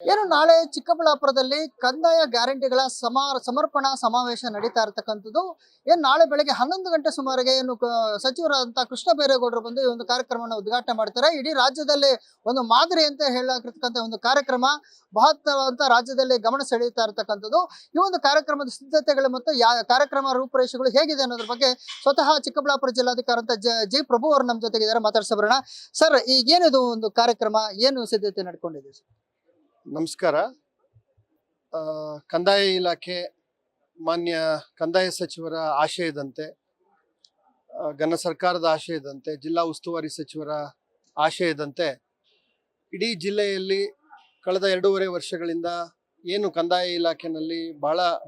ಏನು ನಾಳೆ ಚಿಕ್ಕಬಳ್ಳಾಪುರದಲ್ಲಿ ಕಂದಾಯ ಗ್ಯಾರಂಟಿಗಳ ಸಮರ್ಪಣಾ ಸಮಾವೇಶ ನಡೀತಾ ಇರತಕ್ಕಂಥದ್ದು. ಏನು ನಾಳೆ ಬೆಳಗ್ಗೆ 11 ಗಂಟೆ ಸುಮಾರಿಗೆ ಏನು ಸಚಿವರಾದಂತಹ ಕೃಷ್ಣ ಬೈರೇಗೌಡರು ಬಂದು ಈ ಒಂದು ಕಾರ್ಯಕ್ರಮವನ್ನು ಉದ್ಘಾಟನೆ ಮಾಡ್ತಾರೆ. ಇಡೀ ರಾಜ್ಯದಲ್ಲಿ ಒಂದು ಮಾದರಿ ಅಂತ ಹೇಳತಕ್ಕಂಥ ಒಂದು ಕಾರ್ಯಕ್ರಮ ಮಹತ್ವ ಅಂತ ರಾಜ್ಯದಲ್ಲಿ ಗಮನ ಸೆಳೆಯುತ್ತಾ ಇರತಕ್ಕಂಥದ್ದು. ಈ ಒಂದು ಕಾರ್ಯಕ್ರಮದ ಸಿದ್ಧತೆಗಳು ಮತ್ತು ಕಾರ್ಯಕ್ರಮ ರೂಪುರೇಷೆಗಳು ಹೇಗಿದೆ ಅನ್ನೋದ್ರ ಬಗ್ಗೆ ಸ್ವತಃ ಚಿಕ್ಕಬಳ್ಳಾಪುರ ಜಿಲ್ಲಾಧಿಕಾರಿ ಅಂತ ಜಿ ಪ್ರಭು ಅವರು ನಮ್ಮ ಜೊತೆಗಿದ್ದಾರೆ. ಮಾತಾಡ್ಸೋಣ ಸರ್. ಈಗೇನಿದು ಒಂದು ಕಾರ್ಯಕ್ರಮ, ಏನು ಸಿದ್ಧತೆ ನಡ್ಕೊಂಡಿದೆ ಸರ್? ನಮಸ್ಕಾರ. ಕಂದಾಯ ಇಲಾಖೆ ಮಾನ್ಯ ಕಂದಾಯ ಸಚಿವರ ಆಶಯದಂತೆ, ಘನ ಸರ್ಕಾರದ ಆಶಯದಂತೆ, ಜಿಲ್ಲಾ ಉಸ್ತುವಾರಿ ಸಚಿವರ ಆಶಯದಂತೆ ಇಡೀ ಜಿಲ್ಲೆಯಲ್ಲಿ ಕಳೆದ 2.5 ವರ್ಷಗಳಿಂದ ಏನು ಕಂದಾಯ ಇಲಾಖೆಯಲ್ಲಿ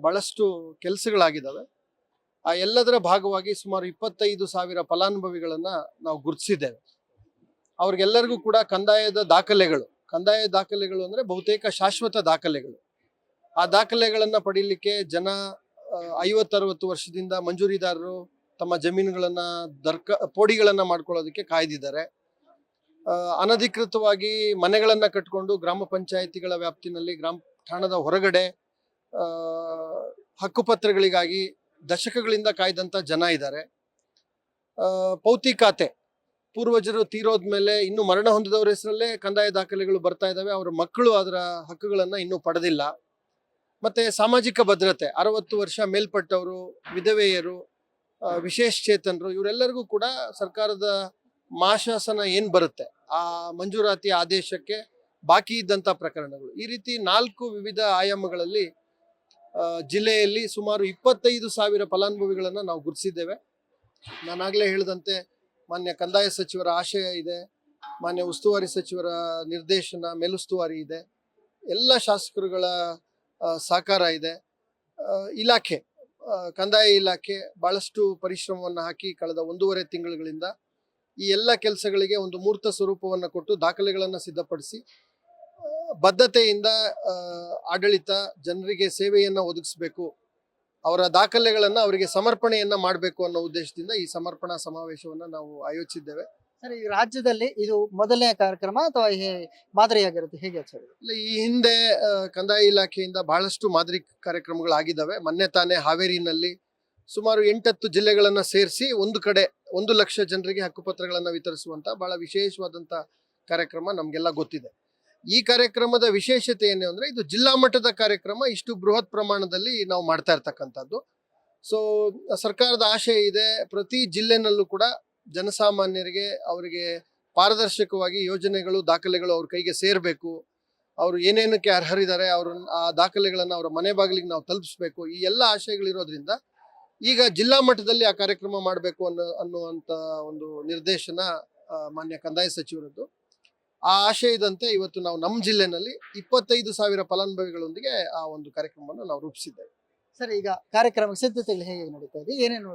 ಬಹಳಷ್ಟು ಕೆಲಸಗಳಾಗಿದ್ದಾವೆ. ಆ ಎಲ್ಲದರ ಭಾಗವಾಗಿ ಸುಮಾರು 25,000 ಫಲಾನುಭವಿಗಳನ್ನು ನಾವು ಗುರುತಿಸಿದ್ದೇವೆ. ಅವ್ರಿಗೆಲ್ಲರಿಗೂ ಕೂಡ ಕಂದಾಯ ದಾಖಲೆಗಳು ಅಂದರೆ ಬಹುತೇಕ ಶಾಶ್ವತ ದಾಖಲೆಗಳು. ಆ ದಾಖಲೆಗಳನ್ನು ಪಡೀಲಿಕ್ಕೆ ಜನ 50-60 ವರ್ಷದಿಂದ ಮಂಜೂರಿದಾರರು ತಮ್ಮ ಜಮೀನುಗಳನ್ನು ಪೋಡಿಗಳನ್ನು ಮಾಡ್ಕೊಳ್ಳೋದಕ್ಕೆ ಕಾಯ್ದಿದ್ದಾರೆ. ಅನಧಿಕೃತವಾಗಿ ಮನೆಗಳನ್ನು ಕಟ್ಕೊಂಡು ಗ್ರಾಮ ಪಂಚಾಯಿತಿಗಳ ವ್ಯಾಪ್ತಿನಲ್ಲಿ ಗ್ರಾಮ ಠಾಣದ ಹೊರಗಡೆ ಹಕ್ಕುಪತ್ರಗಳಿಗಾಗಿ ದಶಕಗಳಿಂದ ಕಾಯ್ದಂಥ ಜನ ಇದ್ದಾರೆ. ಪೌತಿ ಖಾತೆ ಪೂರ್ವಜರು ತೀರೋದ್ಮೇಲೆ ಇನ್ನು ಮರಣ ಹೊಂದಿದವರ ಹೆಸರಲ್ಲೇ ಕಂದಾಯ ದಾಖಲೆಗಳು ಬರ್ತಾ ಇದ್ದಾವೆ. ಅವರ ಮಕ್ಕಳು ಅದರ ಹಕ್ಕುಗಳನ್ನು ಇನ್ನೂ ಪಡೆದಿಲ್ಲ. ಮತ್ತೆ ಸಾಮಾಜಿಕ ಭದ್ರತೆ 60 ವರ್ಷ ಮೇಲ್ಪಟ್ಟವರು, ವಿಧವೆಯರು, ವಿಶೇಷಚೇತನರು, ಇವರೆಲ್ಲರಿಗೂ ಕೂಡ ಸರ್ಕಾರದ ಮಾಶಾಸನ ಏನು ಬರುತ್ತೆ ಆ ಮಂಜೂರಾತಿ ಆದೇಶಕ್ಕೆ ಬಾಕಿ ಇದ್ದಂಥ ಪ್ರಕರಣಗಳು, ಈ ರೀತಿ 4 ವಿವಿಧ ಆಯಾಮಗಳಲ್ಲಿ ಜಿಲ್ಲೆಯಲ್ಲಿ ಸುಮಾರು 25,000 ಫಲಾನುಭವಿಗಳನ್ನು ನಾವು ಗುರುತಿಸಿದ್ದೇವೆ. ನಾನಾಗಲೇ ಹೇಳಿದಂತೆ ಮಾನ್ಯ ಕಂದಾಯ ಸಚಿವರ ಆಶಯ ಇದೆ, ಮಾನ್ಯ ಉಸ್ತುವಾರಿ ಸಚಿವರ ನಿರ್ದೇಶನ, ಮೇಲುಸ್ತುವಾರಿ ಇದೆ, ಎಲ್ಲ ಶಾಸಕರುಗಳ ಸಹಕಾರ ಇದೆ. ಕಂದಾಯ ಇಲಾಖೆ ಬಹಳಷ್ಟು ಪರಿಶ್ರಮವನ್ನು ಹಾಕಿ ಕಳೆದ 1.5 ತಿಂಗಳುಗಳಿಂದ ಈ ಎಲ್ಲ ಕೆಲಸಗಳಿಗೆ ಒಂದು ಮೂರ್ತ ಸ್ವರೂಪವನ್ನು ಕೊಟ್ಟು ದಾಖಲೆಗಳನ್ನು ಸಿದ್ಧಪಡಿಸಿ ಬದ್ಧತೆಯಿಂದ ಆಡಳಿತ ಜನರಿಗೆ ಸೇವೆಯನ್ನು ಒದಗಿಸಬೇಕು, ಅವರ ದಾಖಲೆಗಳನ್ನು ಅವರಿಗೆ ಸಮರ್ಪಣೆಯನ್ನ ಮಾಡಬೇಕು ಅನ್ನೋ ಉದ್ದೇಶದಿಂದ ಈ ಸಮರ್ಪಣಾ ಸಮಾವೇಶವನ್ನು ನಾವು ಆಯೋಜಿಸಿದ್ದೇವೆ. ಸರ್, ಈ ರಾಜ್ಯದಲ್ಲಿ ಇದು ಮೊದಲನೇ ಕಾರ್ಯಕ್ರಮ ಅಥವಾ ಮಾದರಿಯಾಗಿರುತ್ತೆ, ಹೇಗೆ ಸರ್? ಈ ಹಿಂದೆ ಕಂದಾಯ ಇಲಾಖೆಯಿಂದ ಬಹಳಷ್ಟು ಮಾದರಿ ಕಾರ್ಯಕ್ರಮಗಳಾಗಿದ್ದಾವೆ. ಮೊನ್ನೆ ತಾನೇ ಹಾವೇರಿನಲ್ಲಿ ಸುಮಾರು 8-10 ಜಿಲ್ಲೆಗಳನ್ನು ಸೇರಿಸಿ ಒಂದು ಕಡೆ 1 ಲಕ್ಷ ಜನರಿಗೆ ಹಕ್ಕುಪತ್ರಗಳನ್ನು ವಿತರಿಸುವಂತ ಬಹಳ ವಿಶೇಷವಾದಂಥ ಕಾರ್ಯಕ್ರಮ ನಮಗೆಲ್ಲ ಗೊತ್ತಿದೆ. ಈ ಕಾರ್ಯಕ್ರಮದ ವಿಶೇಷತೆ ಏನು ಅಂದರೆ ಇದು ಜಿಲ್ಲಾ ಮಟ್ಟದ ಕಾರ್ಯಕ್ರಮ, ಇಷ್ಟು ಬೃಹತ್ ಪ್ರಮಾಣದಲ್ಲಿ ನಾವು ಮಾಡ್ತಾ ಇರ್ತಕ್ಕಂಥದ್ದು. ಸೊ ಸರ್ಕಾರದ ಆಶಯ ಇದೆ, ಪ್ರತಿ ಜಿಲ್ಲೆನಲ್ಲೂ ಕೂಡ ಜನಸಾಮಾನ್ಯರಿಗೆ ಅವರಿಗೆ ಪಾರದರ್ಶಕವಾಗಿ ಯೋಜನೆಗಳು, ದಾಖಲೆಗಳು ಅವ್ರ ಕೈಗೆ ಸೇರಬೇಕು, ಅವರು ಏನೇನಕ್ಕೆ ಅರ್ಹರಿದ್ದಾರೆ ಆ ದಾಖಲೆಗಳನ್ನು ಅವರ ಮನೆ ಬಾಗಿಲಿಗೆ ನಾವು ತಲುಪಿಸ್ಬೇಕು. ಈ ಎಲ್ಲ ಆಶಯಗಳಿರೋದ್ರಿಂದ ಈಗ ಜಿಲ್ಲಾ ಮಟ್ಟದಲ್ಲಿ ಆ ಕಾರ್ಯಕ್ರಮ ಮಾಡಬೇಕು ಅನ್ನುವಂಥ ಒಂದು ನಿರ್ದೇಶನ ಮಾನ್ಯ ಕಂದಾಯ ಸಚಿವರದ್ದು. ಆ ಆಶಯದಂತೆ ಇವತ್ತು ನಾವು ನಮ್ಮ ಜಿಲ್ಲೆನಲ್ಲಿ 25,000 ಫಲಾನುಭವಿಗಳೊಂದಿಗೆ ಆ ಒಂದು ಕಾರ್ಯಕ್ರಮವನ್ನು ನಾವು ರೂಪಿಸಿದ್ದೇವೆ. ಸರ್, ಈಗ ಕಾರ್ಯಕ್ರಮ ಸಿದ್ಧತೆಗಳು ಹೇಗೆ ನಡೀತಾ ಇದೆ, ಏನೇನು?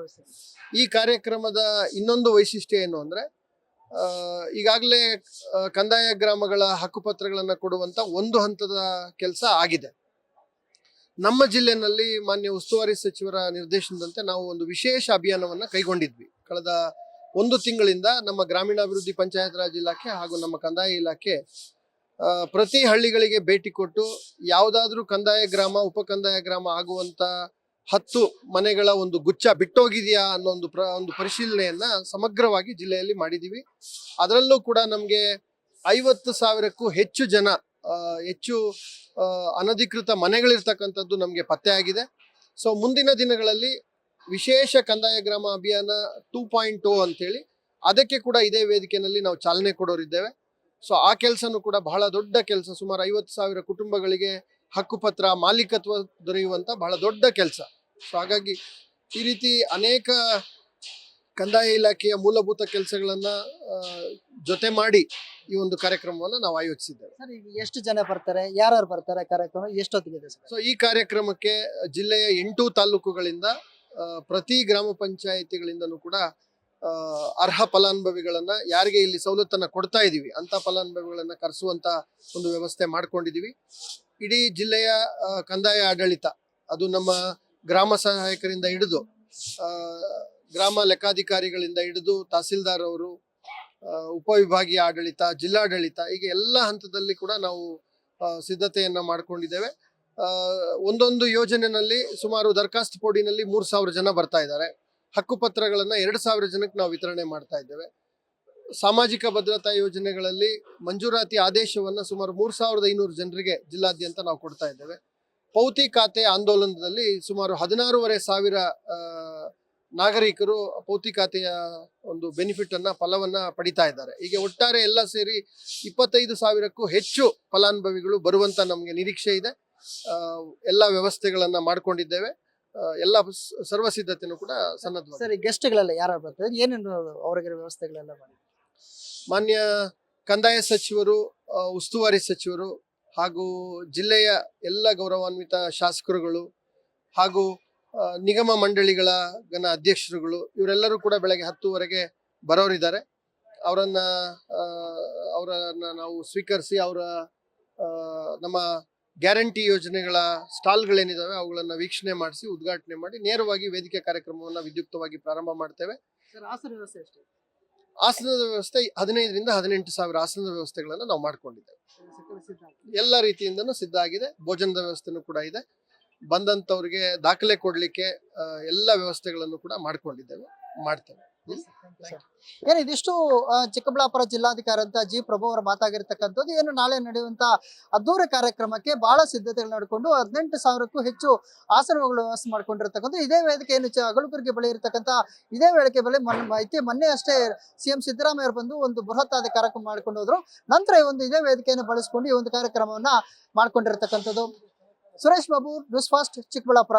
ಈ ಕಾರ್ಯಕ್ರಮದ ಇನ್ನೊಂದು ವೈಶಿಷ್ಟ್ಯ ಏನು ಅಂದ್ರೆ ಈಗಾಗಲೇ ಕಂದಾಯ ಗ್ರಾಮಗಳ ಹಕ್ಕುಪತ್ರಗಳನ್ನು ಕೊಡುವಂತ ಒಂದು ಹಂತದ ಕೆಲಸ ಆಗಿದೆ. ನಮ್ಮ ಜಿಲ್ಲೆನಲ್ಲಿ ಮಾನ್ಯ ಉಸ್ತುವಾರಿ ಸಚಿವರ ನಿರ್ದೇಶನದಂತೆ ನಾವು ಒಂದು ವಿಶೇಷ ಅಭಿಯಾನವನ್ನು ಕೈಗೊಂಡಿದ್ವಿ. ಕಳೆದ 1 ತಿಂಗಳಿಂದ ನಮ್ಮ ಗ್ರಾಮೀಣಾಭಿವೃದ್ಧಿ ಪಂಚಾಯತ್ ರಾಜ್ ಇಲಾಖೆ ಹಾಗೂ ನಮ್ಮ ಕಂದಾಯ ಇಲಾಖೆ ಪ್ರತಿ ಹಳ್ಳಿಗಳಿಗೆ ಭೇಟಿ ಕೊಟ್ಟು ಯಾವುದಾದ್ರೂ ಕಂದಾಯ ಗ್ರಾಮ, ಉಪಕಂದಾಯ ಗ್ರಾಮ ಆಗುವಂತ 10 ಮನೆಗಳ ಒಂದು ಗುಚ್ಛ ಬಿಟ್ಟೋಗಿದೆಯಾ ಅನ್ನೋ ಒಂದು ಪರಿಶೀಲನೆಯನ್ನ ಸಮಗ್ರವಾಗಿ ಜಿಲ್ಲೆಯಲ್ಲಿ ಮಾಡಿದೀವಿ. ಅದರಲ್ಲೂ ಕೂಡ ನಮಗೆ 50,000ಕ್ಕೂ ಹೆಚ್ಚು ಅನಧಿಕೃತ ಮನೆಗಳಿರ್ತಕ್ಕಂಥದ್ದು ನಮಗೆ ಪತ್ತೆ ಆಗಿದೆ. ಸೊ ಮುಂದಿನ ದಿನಗಳಲ್ಲಿ ವಿಶೇಷ ಕಂದಾಯ ಗ್ರಾಮ ಅಭಿಯಾನ 2.0 ಅಂತೇಳಿ ಅದಕ್ಕೆ ಕೂಡ ಇದೇ ವೇದಿಕೆಯಲ್ಲಿ ನಾವು ಚಾಲನೆ ಕೊಡೋರಿದ್ದೇವೆ. ಸೊ ಆ ಕೆಲಸನೂ ಕೂಡ ಬಹಳ ದೊಡ್ಡ ಕೆಲಸ, ಸುಮಾರು 50,000 ಕುಟುಂಬಗಳಿಗೆ ಹಕ್ಕುಪತ್ರ ಮಾಲೀಕತ್ವ ದೊರೆಯುವಂತ ಬಹಳ ದೊಡ್ಡ ಕೆಲಸ. ಸೊ ಹಾಗಾಗಿ ಈ ರೀತಿ ಅನೇಕ ಕಂದಾಯ ಇಲಾಖೆಯ ಮೂಲಭೂತ ಕೆಲಸಗಳನ್ನ ಜೊತೆ ಮಾಡಿ ಈ ಒಂದು ಕಾರ್ಯಕ್ರಮವನ್ನು ನಾವು ಆಯೋಜಿಸಿದ್ದೇವೆ. ಸರ್, ಈಗ ಎಷ್ಟು ಜನ ಬರ್ತಾರೆ, ಯಾರು ಬರ್ತಾರೆ, ಕಾರ್ಯಕ್ರಮ ಎಷ್ಟೊತ್ತಿಗಿದೆ ಸರ್? ಸೊ ಈ ಕಾರ್ಯಕ್ರಮಕ್ಕೆ ಜಿಲ್ಲೆಯ 8 ತಾಲೂಕುಗಳಿಂದ ಪ್ರತಿ ಗ್ರಾಮ ಪಂಚಾಯಿತಿಗಳಿಂದನೂ ಕೂಡ ಅರ್ಹ ಫಲಾನುಭವಿಗಳನ್ನ, ಯಾರಿಗೆ ಇಲ್ಲಿ ಸವಲತ್ತನ್ನ ಕೊಡ್ತಾ ಇದೀವಿ ಅಂತ ಫಲಾನುಭವಿಗಳನ್ನ ಕರೆಸುವಂತ ಒಂದು ವ್ಯವಸ್ಥೆ ಮಾಡ್ಕೊಂಡಿದೀವಿ. ಇಡೀ ಜಿಲ್ಲೆಯ ಕಂದಾಯ ಆಡಳಿತ, ಅದು ನಮ್ಮ ಗ್ರಾಮ ಸಹಾಯಕರಿಂದ ಹಿಡಿದು ಗ್ರಾಮ ಲೆಕ್ಕಾಧಿಕಾರಿಗಳಿಂದ ಹಿಡಿದು ತಹಸೀಲ್ದಾರ್ ಅವರು, ಉಪವಿಭಾಗೀಯ ಆಡಳಿತ, ಜಿಲ್ಲಾಡಳಿತ, ಹೀಗೆ ಎಲ್ಲ ಹಂತದಲ್ಲಿ ಕೂಡ ನಾವು ಸಿದ್ಧತೆಯನ್ನ ಮಾಡ್ಕೊಂಡಿದ್ದೇವೆ. ಒಂದೊಂದು ಯೋಜನೆಯಲ್ಲಿ ಸುಮಾರು ದರಖಾಸ್ತು ಪೋಡಿನಲ್ಲಿ 3,000 ಜನ ಬರ್ತಾ ಇದ್ದಾರೆ. ಹಕ್ಕುಪತ್ರಗಳನ್ನ 2,000 ಜನಕ್ಕೆ ನಾವು ವಿತರಣೆ ಮಾಡ್ತಾ ಇದ್ದೇವೆ. ಸಾಮಾಜಿಕ ಭದ್ರತಾ ಯೋಜನೆಗಳಲ್ಲಿ ಮಂಜೂರಾತಿ ಆದೇಶವನ್ನ ಸುಮಾರು 3,500 ಜನರಿಗೆ ಜಿಲ್ಲಾದ್ಯಂತ ನಾವು ಕೊಡ್ತಾ ಇದ್ದೇವೆ. ಪೌತಿ ಖಾತೆ ಆಂದೋಲನದಲ್ಲಿ ಸುಮಾರು 16,500 ನಾಗರಿಕರು ಪೌತಿ ಖಾತೆಯ ಒಂದು ಬೆನಿಫಿಟ್ ಅನ್ನ ಫಲವನ್ನ ಪಡಿತಾ ಇದ್ದಾರೆ. ಹೀಗೆ ಒಟ್ಟಾರೆ ಎಲ್ಲ ಸೇರಿ 25,000ಕ್ಕೂ ಹೆಚ್ಚು ಫಲಾನುಭವಿಗಳು ಬರುವಂತ ನಮಗೆ ನಿರೀಕ್ಷೆ ಇದೆ. ಎಲ್ಲ ವ್ಯವಸ್ಥೆಗಳನ್ನ ಮಾಡ್ಕೊಂಡಿದ್ದೇವೆ. ಎಲ್ಲ ಸರ್ವ ಸಿದ್ಧತೆನೂ ಕೂಡ ಸನ್ನದ್ಧವಾಗಿದೆ. ಸರಿ, ಗೆಸ್ಟ್ಗಳೆಲ್ಲ ಯಾರು ಬರ್ತಾರೆ, ಏನೇನು ಅವರಿಗೆ ವ್ಯವಸ್ಥೆಗಳೆಲ್ಲ ಮಾಡಿ? ಮಾನ್ಯ ಕಂದಾಯ ಸಚಿವರು, ಉಸ್ತುವಾರಿ ಸಚಿವರು ಹಾಗೂ ಜಿಲ್ಲೆಯ ಎಲ್ಲ ಗೌರವಾನ್ವಿತ ಶಾಸಕರುಗಳು ಹಾಗೂ ನಿಗಮ ಮಂಡಳಿಗಳ ಅಧ್ಯಕ್ಷರುಗಳು ಇವರೆಲ್ಲರೂ ಕೂಡ ಬೆಳಗ್ಗೆ 10:00ವರೆಗೆ ಬರೋರಿದ್ದಾರೆ. ಅವರನ್ನ ನಾವು ಸ್ವೀಕರಿಸಿ ಅವರ ನಮ್ಮ ಗ್ಯಾರಂಟಿ ಯೋಜನೆಗಳ ಸ್ಟಾಲ್ಗಳೇನಿದಾವೆ ಅವುಗಳನ್ನ ವೀಕ್ಷಣೆ ಮಾಡಿಸಿ ಉದ್ಘಾಟನೆ ಮಾಡಿ ನೇರವಾಗಿ ವೇದಿಕೆ ಕಾರ್ಯಕ್ರಮವನ್ನು ವಿದ್ಯುಕ್ತವಾಗಿ ಪ್ರಾರಂಭ ಮಾಡ್ತೇವೆ. ಸರ್, ಆಸನ ವ್ಯವಸ್ಥೆ ಎಷ್ಟು? ಆಸನದ ವ್ಯವಸ್ಥೆ 15,000ರಿಂದ 18,000 ಆಸನದ ವ್ಯವಸ್ಥೆಗಳನ್ನ ನಾವು ಮಾಡ್ಕೊಂಡಿದ್ದೇವೆ. ಎಲ್ಲ ರೀತಿಯಿಂದನೂ ಸಿದ್ಧ ಆಗಿದೆ. ಭೋಜನದ ವ್ಯವಸ್ಥೆನೂ ಕೂಡ ಇದೆ. ಬಂದಂತವ್ರಿಗೆ ದಾಖಲೆ ಕೊಡ್ಲಿಕ್ಕೆ ಎಲ್ಲ ವ್ಯವಸ್ಥೆಗಳನ್ನು ಕೂಡ ಮಾಡ್ಕೊಂಡಿದ್ದೇವೆ, ಮಾಡ್ತೇವೆ. ಏನು ಇದಿಷ್ಟು ಚಿಕ್ಕಬಳ್ಳಾಪುರ ಜಿಲ್ಲಾಧಿಕಾರಿ ಅಂತ ಜಿ ಪ್ರಭು ಅವರ ಮಾತಾಗಿರ್ತಕ್ಕಂಥದ್ದು. ಏನು ನಾಳೆ ನಡೆಯುವಂತ ಅದ್ದೂರಿ ಕಾರ್ಯಕ್ರಮಕ್ಕೆ ಬಹಳ ಸಿದ್ಧತೆಗಳು ನಡೆಕೊಂಡು 18,000ಕ್ಕೂ ಹೆಚ್ಚು ಆಸನಗಳು ವ್ಯವಸ್ಥೆ ಮಾಡ್ಕೊಂಡಿರ್ತಕ್ಕಂಥ ಇದೇ ವೇದಿಕೆ ಏನು ಅಗಲುಕುರ್ಗಿ ಬಳಿ ಇರತಕ್ಕಂಥ ಇದೇ ವೇದಿಕೆ ಬಳಿ ಮೊನ್ನೆ ಅಷ್ಟೇ CM ಸಿದ್ದರಾಮಯ್ಯ ಅವರು ಬಂದು ಒಂದು ಬೃಹತ್ ಆದ ಕಾರ್ಯಕ್ರಮ ಮಾಡ್ಕೊಂಡು ಹೋದ್ರು. ನಂತರ ಈ ಒಂದು ಇದೇ ವೇದಿಕೆಯನ್ನು ಬಳಸಿಕೊಂಡು ಈ ಒಂದು ಕಾರ್ಯಕ್ರಮವನ್ನ ಮಾಡ್ಕೊಂಡಿರ್ತಕ್ಕಂಥದ್ದು. Suresh Babu, news fast, Chikkaballapur.